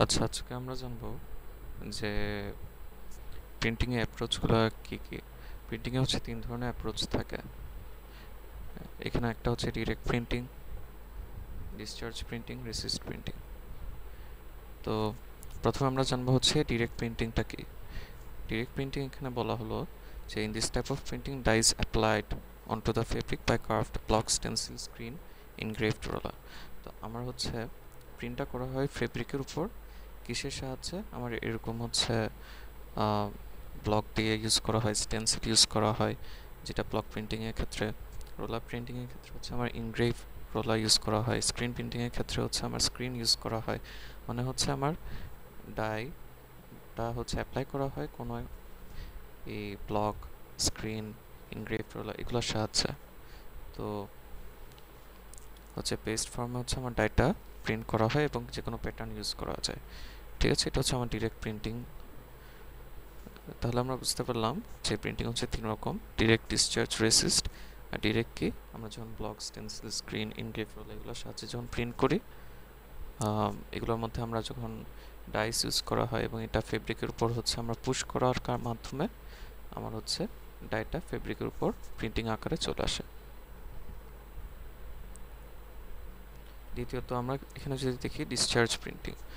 আচ্ছা, আজকে আমরা জানবো যে প্রিন্টিংয়ের অ্যাপ্রোচগুলো কী কী। প্রিন্টিংয়ে হচ্ছে 3 ধরনের অ্যাপ্রোচ থাকে। এখানে একটা হচ্ছে direct printing, discharge printing, resist printing. তো প্রথমে আমরা জানবো হচ্ছে ডিরেক্ট প্রিন্টিংটা কি। ডিরেক্ট প্রিন্টিং এখানে বলা হলো যে in this type of printing dyes applied onto the fabric by curved block stencil screen engraved roller. তো আমার হচ্ছে প্রিন্টটা করা হয় ফেব্রিকের উপর কিসের সাহায্যে? আমার এরকম হচ্ছে ব্লক দিয়ে ইউজ করা হয়, স্টেন্সিল ইউজ করা হয়, যেটা ব্লক প্রিন্টিংয়ের ক্ষেত্রে। রোলার প্রিন্টিংয়ের ক্ষেত্রে হচ্ছে আমার ইনগ্রেভ রোলার ইউজ করা হয়। স্ক্রিন প্রিন্টিংয়ের ক্ষেত্রে হচ্ছে আমার স্ক্রিন ইউজ করা হয়। মানে হচ্ছে আমার ডাইটা হচ্ছে অ্যাপ্লাই করা হয় কোনো এই ব্লক, স্ক্রিন, ইনগ্রেভ রোলার এগুলোর সাহায্যে। তো হচ্ছে পেস্ট ফর্মে হচ্ছে আমার ডাইটা প্রিন্ট করা হয় এবং যে কোনো প্যাটার্ন ইউজ করা যায়। ঠিক আছে, এটা হচ্ছে আমার ডিরেক্ট প্রিন্টিং। তাহলে আমরা বুঝতে পারলাম যে প্রিন্টিং হচ্ছে 3 রকম: ডিরেক্ট, ডিসচার্জ, রেসিস্ট। আর ডিরেক্ট কি? আমরা যখন ব্লক, স্টেন্সিল, স্ক্রিন, ইনগ্রেভ রোলার এগুলোর সাহায্যে যখন প্রিন্ট করি, এগুলোর মধ্যে আমরা যখন ডাইস ইউজ করা হয় এবং এটা ফেব্রিকের উপর হচ্ছে আমরা পুশ করার মাধ্যমে আমার হচ্ছে ডাইটা ফেব্রিকের উপর প্রিন্টিং আকারে চলে আসে। দ্বিতীয়ত আমরা এখানে যদি দেখি ডিসচার্জ প্রিন্টিং।